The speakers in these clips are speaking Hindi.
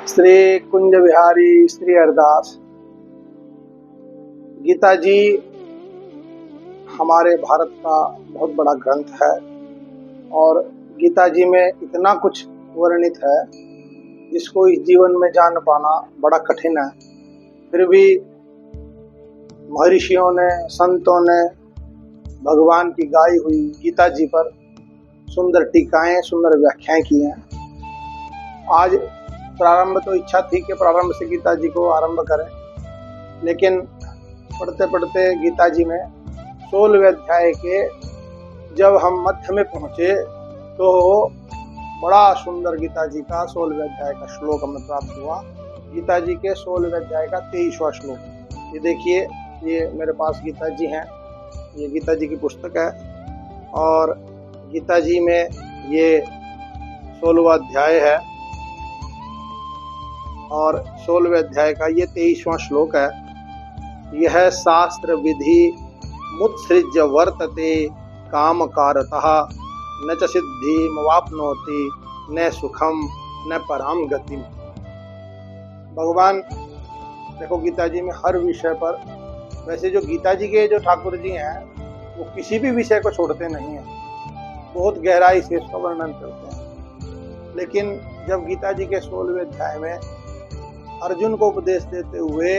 श्री कुंज बिहारी श्री हरदास। गीता जी हमारे भारत का बहुत बड़ा ग्रंथ है और गीता जी में इतना कुछ वर्णित है जिसको इस जीवन में जान पाना बड़ा कठिन है। फिर भी महर्षियों ने, संतों ने भगवान की गाई हुई गीता जी पर सुंदर टीकाएं, सुंदर व्याख्याएं की हैं। आज प्रारंभ तो इच्छा थी कि प्रारंभ से गीता जी को आरंभ करें, लेकिन पढ़ते पढ़ते गीता जी में 16वें अध्याय के जब हम मध्य में पहुंचे तो बड़ा सुंदर गीता जी का 16वें अध्याय का श्लोक हमें प्राप्त हुआ। गीता जी के 16वें अध्याय का 23वां श्लोक। ये देखिए, ये मेरे पास गीता जी हैं, ये गीता जी की पुस्तक है और गीता जी में ये 16वां अध्याय है और 16वें अध्याय का ये 23वां श्लोक है। यह शास्त्र विधि मुत्सृज्य वर्तते काम कारतः न च सिद्धिम वाप्नोति न सुखम न पराम गतिम। भगवान देखो गीता जी में हर विषय पर, वैसे जो गीता जी के जो ठाकुर जी हैं वो किसी भी विषय को छोड़ते नहीं हैं, बहुत गहराई से इसका वर्णन करते हैं। लेकिन जब गीता जी के 16वें अध्याय में अर्जुन को उपदेश देते हुए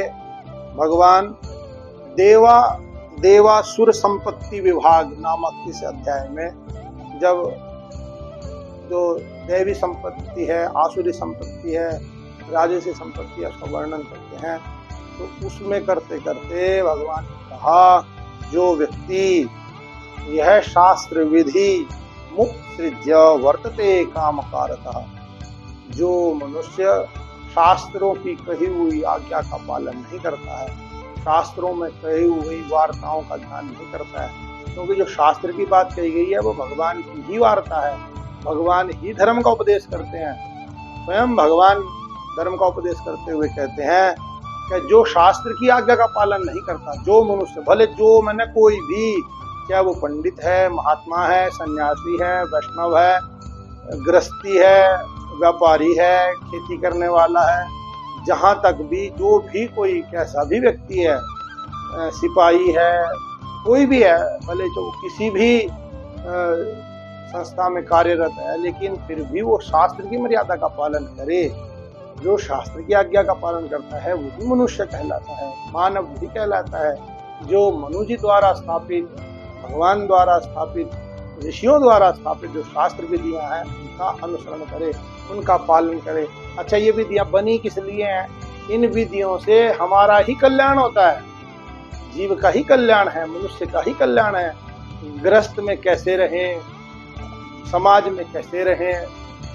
भगवान देवासुर संपत्ति विभाग नामक इस अध्याय में जब जो दैवी संपत्ति है, आसुरी संपत्ति है, राजसी संपत्ति है, उसका वर्णन करते हैं, तो उसमें करते करते भगवान ने कहा जो व्यक्ति यह शास्त्र विधि मुत्सृज्य वर्तते काम कारतः, जो मनुष्य शास्त्रों की कही हुई आज्ञा का पालन नहीं करता है, शास्त्रों में कही हुई वार्ताओं का ध्यान नहीं करता है, क्योंकि जो शास्त्र की बात कही गई है वो भगवान की ही वार्ता है, भगवान ही धर्म का उपदेश करते हैं। स्वयं भगवान धर्म का उपदेश करते हुए कहते हैं कि जो शास्त्र की आज्ञा का पालन नहीं करता, जो मनुष्य, भले जो मैंने कोई भी, चाहे वो पंडित है, महात्मा है, सन्यासी है, वैष्णव है, गृहस्थी है, व्यापारी है, खेती करने वाला है, जहाँ तक भी जो भी कोई कैसा भी व्यक्ति है, सिपाही है, कोई भी है, भले जो किसी भी संस्था में कार्यरत है, लेकिन फिर भी वो शास्त्र की मर्यादा का पालन करे, जो शास्त्र की आज्ञा का पालन करता है वही मनुष्य कहलाता है, मानव भी कहलाता है। जो मनु जी द्वारा स्थापित, भगवान द्वारा स्थापित, ऋषियों द्वारा स्थापित जो शास्त्र विधियां हैं उनका अनुसरण करे, उनका पालन करे। अच्छा, ये विधियां बनी किस लिए हैं? इन विधियों से हमारा ही कल्याण होता है, जीव का ही कल्याण है, मनुष्य का ही कल्याण है। गृहस्थ में कैसे रहें, समाज में कैसे रहें,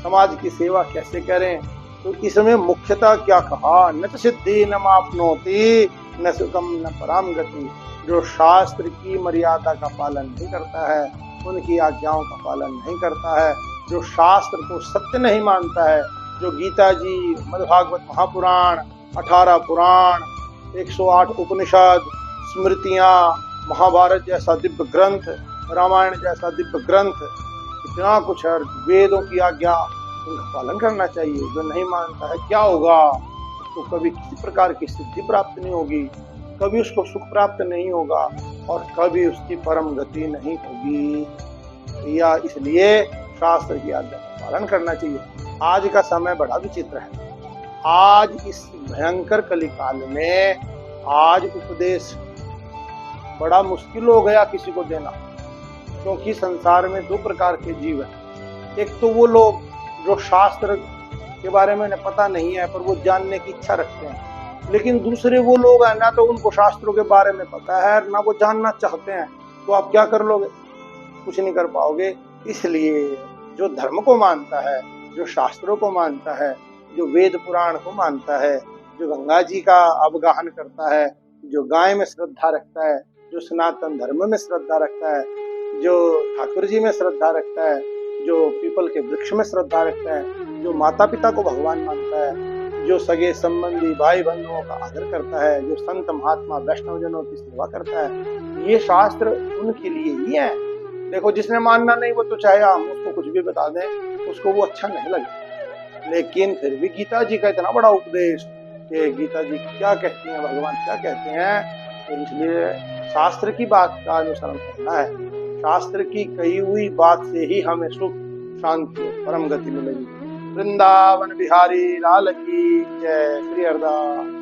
समाज की सेवा कैसे करें, तो इसमें मुख्यतः क्या कहा, न च सिद्धि न माप्नोति न सुखम न पराम गति। जो शास्त्र की मर्यादा का पालन नहीं करता है, उनकी आज्ञाओं का पालन नहीं करता है, जो शास्त्र को सत्य नहीं मानता है, जो गीता जी, मद्भागवत महापुराण, 18 पुराण, 108 उपनिषद, स्मृतियाँ, महाभारत जैसा दिव्य ग्रंथ, रामायण जैसा दिव्य ग्रंथ, इतना कुछ है, वेदों की आज्ञा, उनका पालन करना चाहिए। जो नहीं मानता है क्या होगा, उसको कभी किसी प्रकार की सिद्धि प्राप्त नहीं होगी, कभी उसको सुख प्राप्त नहीं होगा और कभी उसकी परम गति नहीं होगी। या इसलिए शास्त्र की आज्ञा का पालन करना चाहिए। आज का समय बड़ा विचित्र है। आज इस भयंकर कलिकाल में आज उपदेश बड़ा मुश्किल हो गया किसी को देना, क्योंकि संसार में दो प्रकार के जीव हैं। एक तो वो लोग जो शास्त्र के बारे में पता नहीं है पर वो जानने की इच्छा रखते हैं, लेकिन दूसरे वो लोग हैं ना तो उनको शास्त्रों के बारे में पता है ना वो जानना चाहते हैं, तो आप क्या कर लोगे? कुछ नहीं कर पाओगे। इसलिए जो धर्म को मानता है, जो शास्त्रों को मानता है, जो वेद पुराण को मानता है, जो गंगा जी का अवगाहन करता है, जो गाय में श्रद्धा रखता है, जो सनातन धर्म में श्रद्धा रखता है, जो ठाकुर जी में श्रद्धा रखता है, जो पीपल के वृक्ष में श्रद्धा रखता है, जो माता पिता को भगवान मानता है, जो सगे संबंधी भाई बहनों का आदर करता है, जो संत महात्मा वैष्णव जनों की सेवा करता है, ये शास्त्र उनके लिए ही है। देखो, जिसने मानना नहीं वो तो चाहे हम उसको कुछ भी बता दें, उसको वो अच्छा नहीं लगेगा। लेकिन फिर भी गीता जी का इतना बड़ा उपदेश कि गीता जी क्या कहती हैं, भगवान क्या कहते हैं, तो इसलिए शास्त्र की बात का अनुसरण करना है। शास्त्र की कही हुई बात से ही हमें सुख, शांति, परम गति मिलेगी। वृंदावन बिहारी लाल की जय। श्री हरिदास।